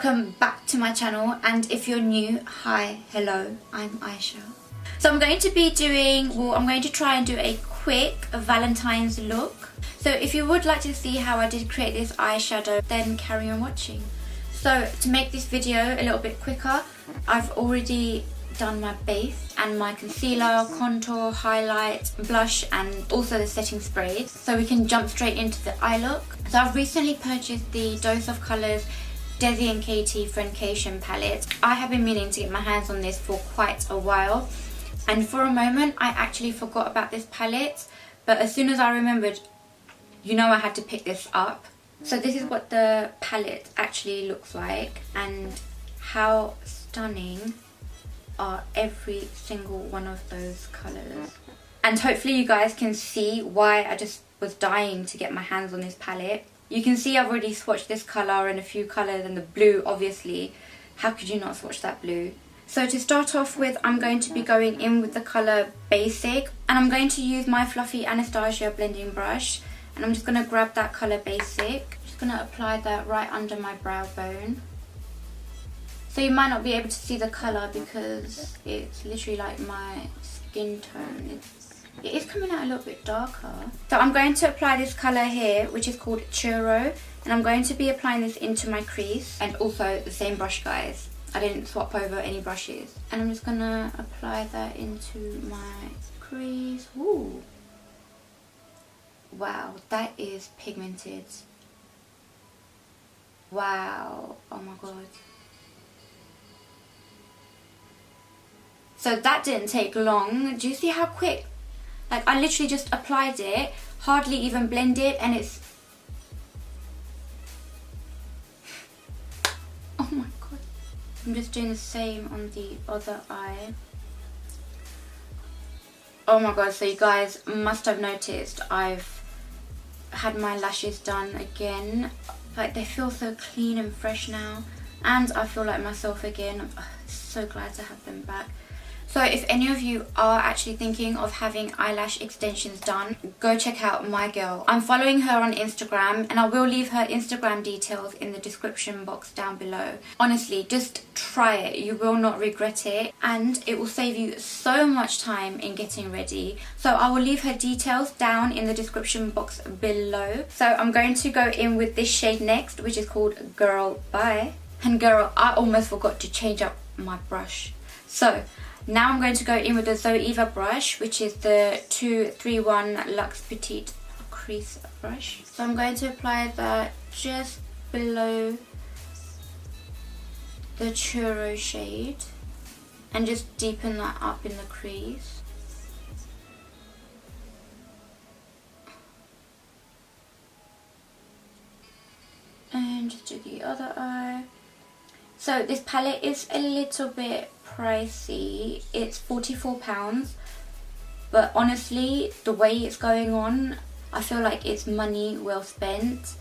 welcome back to my channel, and if you're new, hi, hello, I'm Aisha. So I'm going to be doing, I'm going to try and do a quick Valentine's look. So if you would like to see how I did create this eyeshadow, then carry on watching. So to make this video a little bit quicker, I've already done my base and my concealer, contour, highlight, blush, and also the setting sprays. So we can jump straight into the eye look. So I've recently purchased the Dose of Colours DesixKaty Friendcation Palette. I have been meaning to get my hands on this for quite a while, and for a moment I actually forgot about this palette, but as soon as I remembered, you know, I had to pick this up. So this is what the palette actually looks like, and how stunning are every single one of those colours. And hopefully you guys can see why I just was dying to get my hands on this palette. You can see I've already swatched this colour and a few colours, and the blue, obviously. How could you not swatch that blue? So to start off with, I'm going to be going in with the colour Basic, and I'm going to use my fluffy Anastasia blending brush, and I'm just going to grab that colour Basic. Just going to apply that right under my brow bone. So you might not be able to see the colour because it's literally like my skin tone. It is coming out a little bit darker. So I'm going to apply this colour here, which is called Churro, and I'm going to be applying this into my crease, and also the same brush, guys. I didn't swap over any brushes. And I'm just going to apply that into my crease. Ooh. Wow, that is pigmented. Wow, oh my god. So that didn't take long. Do you see how quick? Like, I literally just applied it, hardly even blended, and it's... Oh my god. I'm just doing the same on the other eye. Oh my god, so you guys must have noticed I've had my lashes done again. Like, they feel so clean and fresh now, and I feel like myself again. I'm so glad to have them back. So if any of you are actually thinking of having eyelash extensions done, go check out my girl. I'm following her on Instagram, and I will leave her Instagram details in the description box down below. Honestly, just try it. You will not regret it, and it will save you so much time in getting ready. So I will leave her details down in the description box below. So I'm going to go in with this shade next, which is called Girl Bye. And girl, I almost forgot to change up my brush. So now I'm going to go in with the Zoeva brush, which is the 231 Luxe Petite Crease brush. So I'm going to apply that just below the Churro shade and just deepen that up in the crease. And just do the other eye. So this palette is a little bit pricey. It's £44, but honestly, the way it's going on, I feel like it's money well spent.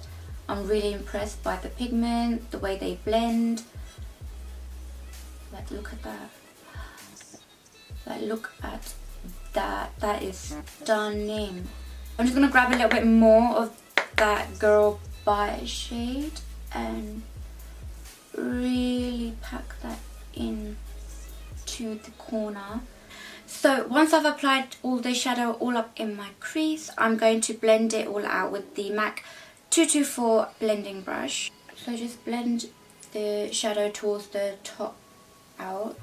I'm really impressed by the pigment, the way they blend. Like, look at that. Like, look at that. That is stunning. I'm just gonna grab a little bit more of that Girl Bye shade and really pack that in to the corner. So once I've applied all the shadow all up in my crease, I'm going to blend it all out with the MAC 224 blending brush. So just blend the shadow towards the top out.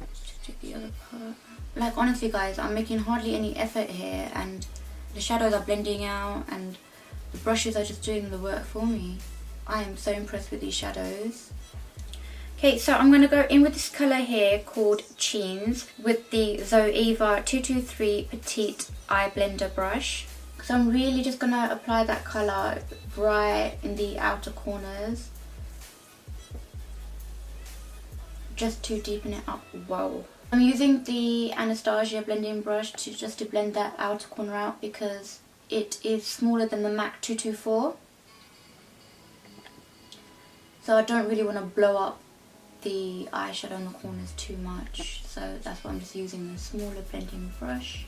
Just take the other part. Like, honestly guys, I'm making hardly any effort here, and the shadows are blending out and the brushes are just doing the work for me. I am so impressed with these shadows. Okay, so I'm going to go in with this colour here called Cheens with the Zoeva 223 Petite Eye Blender brush. So I'm really just going to apply that colour right in the outer corners, just to deepen it up. Whoa. I'm using the Anastasia blending brush to blend that outer corner out because it is smaller than the MAC 224. So I don't really want to blow up the eyeshadow in the corners too much. So that's why I'm just using the smaller blending brush.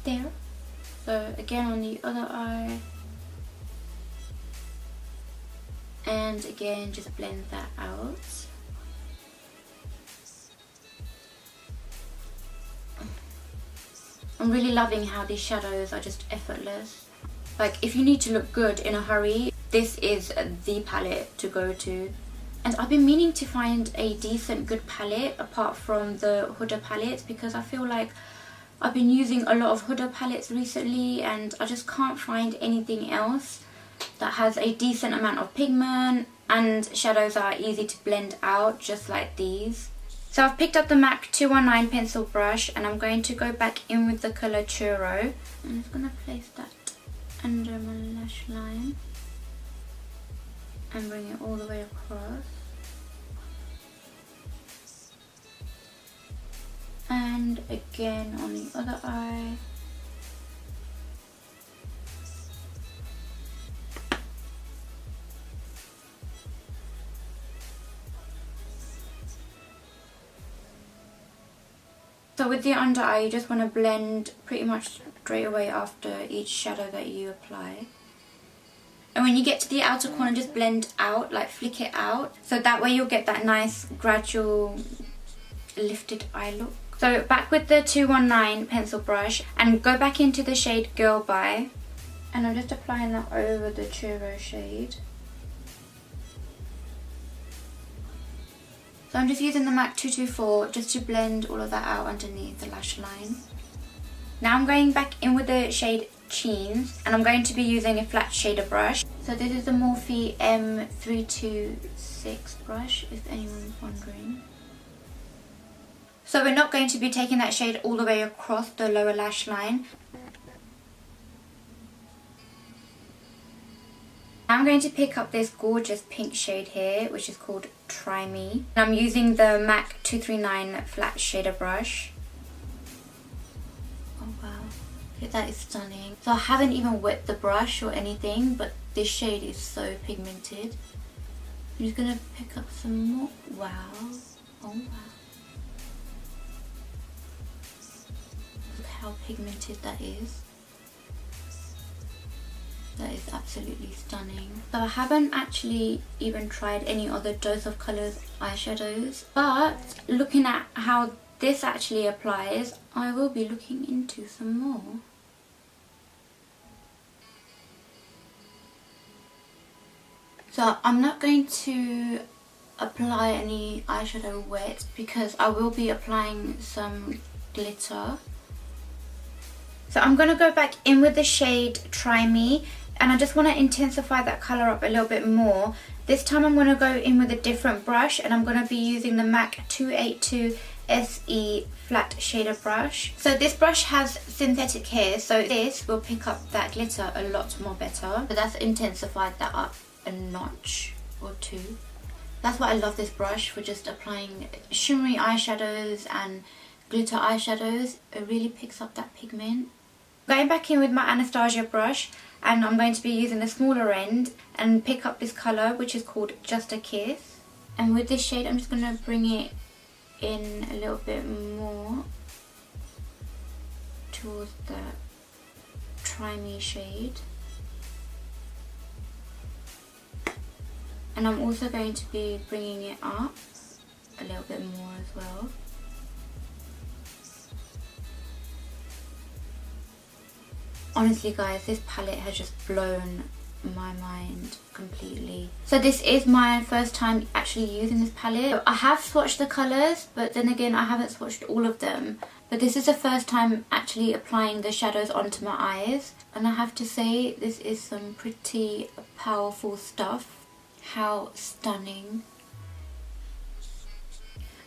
There. So again on the other eye. And again, just blend that out. I'm really loving how these shadows are just effortless. Like, if you need to look good in a hurry, this is the palette to go to. And I've been meaning to find a decent good palette apart from the Huda palettes, because I feel like I've been using a lot of Huda palettes recently and I just can't find anything else that has a decent amount of pigment and shadows that are easy to blend out, just like these. So I've picked up the MAC 219 pencil brush and I'm going to go back in with the colour Churro. I'm just going to place that under my lash line and bring it all the way across. And again on the other eye. So with the under eye, you just want to blend pretty much straight away after each shadow that you apply. And when you get to the outer corner, just blend out, like flick it out. So that way you'll get that nice gradual lifted eye look. So back with the 219 pencil brush and go back into the shade Girl Bye. And I'm just applying that over the Churro shade. So I'm just using the MAC 224 just to blend all of that out underneath the lash line. Now I'm going back in with the shade Cheens and I'm going to be using a flat shader brush. So this is the Morphe M326 brush, if anyone's wondering. So we're not going to be taking that shade all the way across the lower lash line. I'm going to pick up this gorgeous pink shade here, which is called Try Me. And I'm using the MAC 239 flat shader brush. Oh wow, that is stunning. So I haven't even wet the brush or anything, but this shade is so pigmented. I'm just going to pick up some more. Wow, oh wow. Look how pigmented that is. That is absolutely stunning. So I haven't actually even tried any other Dose of Colours eyeshadows, but looking at how this actually applies, I will be looking into some more. So I'm not going to apply any eyeshadow wet because I will be applying some glitter. So I'm going to go back in with the shade Try Me. And I just want to intensify that colour up a little bit more. This time I'm going to go in with a different brush and I'm going to be using the MAC 282 SE flat shader brush. So this brush has synthetic hair, so this will pick up that glitter a lot more better. But that's intensified that up a notch or two. That's why I love this brush, for just applying shimmery eyeshadows and glitter eyeshadows. It really picks up that pigment. Going back in with my Anastasia brush, and I'm going to be using the smaller end and pick up this colour, which is called Just a Kiss. And with this shade I'm just going to bring it in a little bit more towards the Try Me shade. And I'm also going to be bringing it up a little bit more as well. Honestly guys, this palette has just blown my mind completely. So this is my first time actually using this palette. I have swatched the colours, but then again I haven't swatched all of them. But this is the first time actually applying the shadows onto my eyes. And I have to say, this is some pretty powerful stuff. How stunning.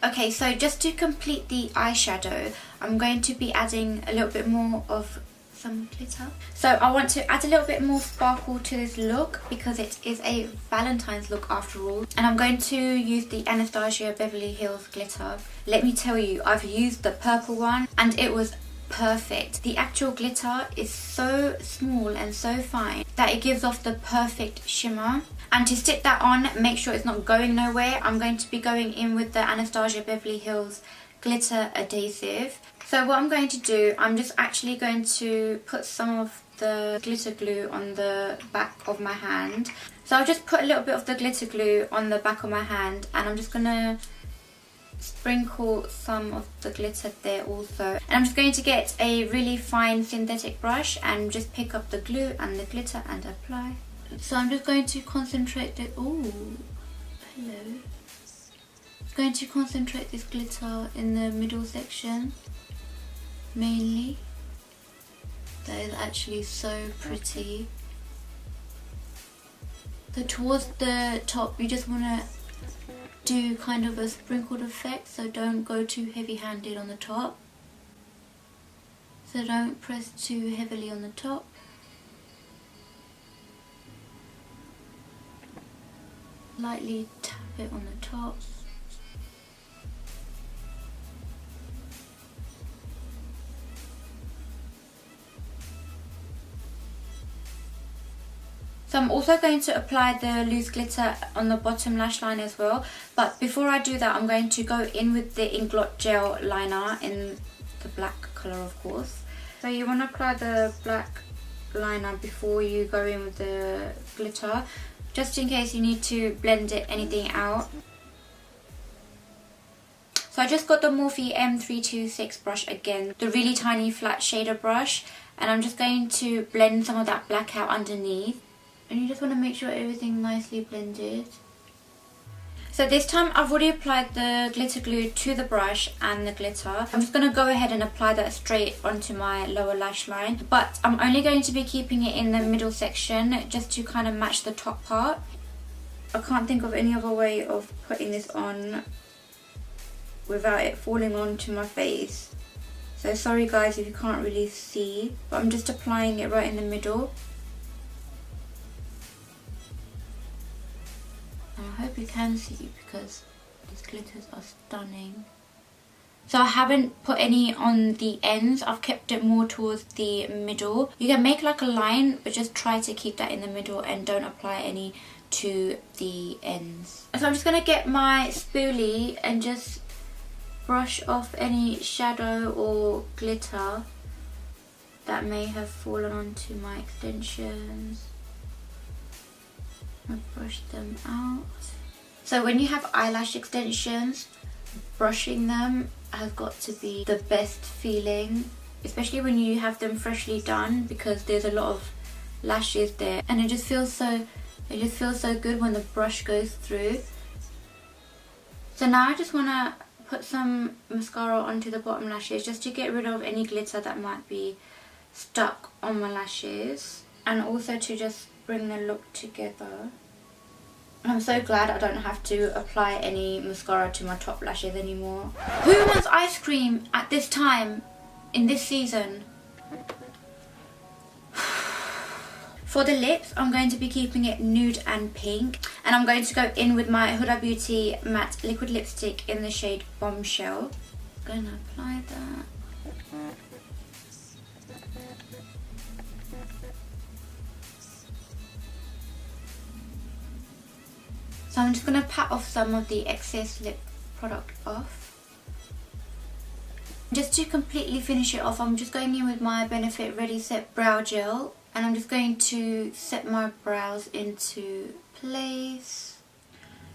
Okay, so just to complete the eyeshadow, I'm going to be adding a little bit more of some glitter. So I want to add a little bit more sparkle to this look because it is a Valentine's look after all. And I'm going to use the Anastasia Beverly Hills glitter. Let me tell you, I've used the purple one and it was perfect. The actual glitter is so small and so fine that it gives off the perfect shimmer. And to stick that on, make sure it's not going nowhere, I'm going to be going in with the Anastasia Beverly Hills glitter adhesive. So what I'm going to do, I'm just actually going to put some of the glitter glue on the back of my hand. So I'll just put a little bit of the glitter glue on the back of my hand, and I'm just going to sprinkle some of the glitter there also. And I'm just going to get a really fine synthetic brush and just pick up the glue and the glitter and apply. So I'm just going to concentrate the... Ooh, hello. I'm going to concentrate this glitter in the middle section mainly. That is actually so pretty. So towards the top you just want to do kind of a sprinkled effect, so don't go too heavy handed on the top. So don't press too heavily on the top. Lightly tap it on the top. So I'm also going to apply the loose glitter on the bottom lash line as well. But before I do that, I'm going to go in with the Inglot gel liner in the black colour, of course. So you want to apply the black liner before you go in with the glitter, just in case you need to blend anything out. So I just got the Morphe M326 brush again, the really tiny flat shader brush. And I'm just going to blend some of that black out underneath. And you just want to make sure everything nicely blended. So this time I've already applied the glitter glue to the brush and the glitter. I'm just going to go ahead and apply that straight onto my lower lash line. But I'm only going to be keeping it in the middle section just to kind of match the top part. I can't think of any other way of putting this on without it falling onto my face. So sorry guys if you can't really see, but I'm just applying it right in the middle. I hope you can see because these glitters are stunning. So I haven't put any on the ends, I've kept it more towards the middle. You can make like a line, but just try to keep that in the middle and don't apply any to the ends. So I'm just going to get my spoolie and just brush off any shadow or glitter that may have fallen onto my extensions. I'll brush them out. So when you have eyelash extensions, brushing them has got to be the best feeling, especially when you have them freshly done, because there's a lot of lashes there and it just feels so good when the brush goes through. So now I just want to put some mascara onto the bottom lashes just to get rid of any glitter that might be stuck on my lashes, and also to just bring the look together. I'm so glad I don't have to apply any mascara to my top lashes anymore. Who wants ice cream at this time in this season? For the lips, I'm going to be keeping it nude and pink, and I'm going to go in with my Huda Beauty matte liquid lipstick in the shade Bombshell. I'm going to apply that. So I'm just going to pat off some of the excess lip product off. Just to completely finish it off, I'm just going in with my Benefit Ready Set Brow Gel, and I'm just going to set my brows into place.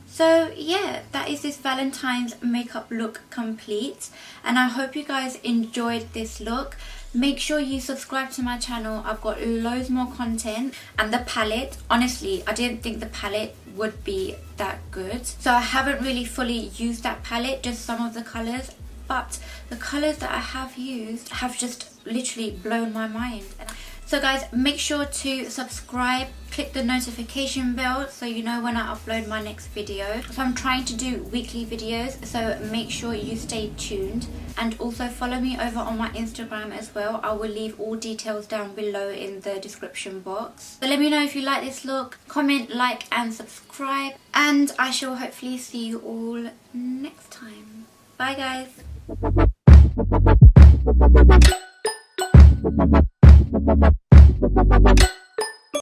So yeah, that is this Valentine's makeup look complete, and I hope you guys enjoyed this look. Make sure you subscribe to my channel. I've got loads more content. And the palette, honestly, I didn't think the palette would be that good. So I haven't really fully used that palette, just some of the colours. But the colours that I have used have just literally blown my mind. So guys, make sure to subscribe, click the notification bell so you know when I upload my next video. So I'm trying to do weekly videos, so make sure you stay tuned. And also follow me over on my Instagram as well. I will leave all details down below in the description box. So let me know if you like this look, comment, like and subscribe. And I shall hopefully see you all next time. Bye guys.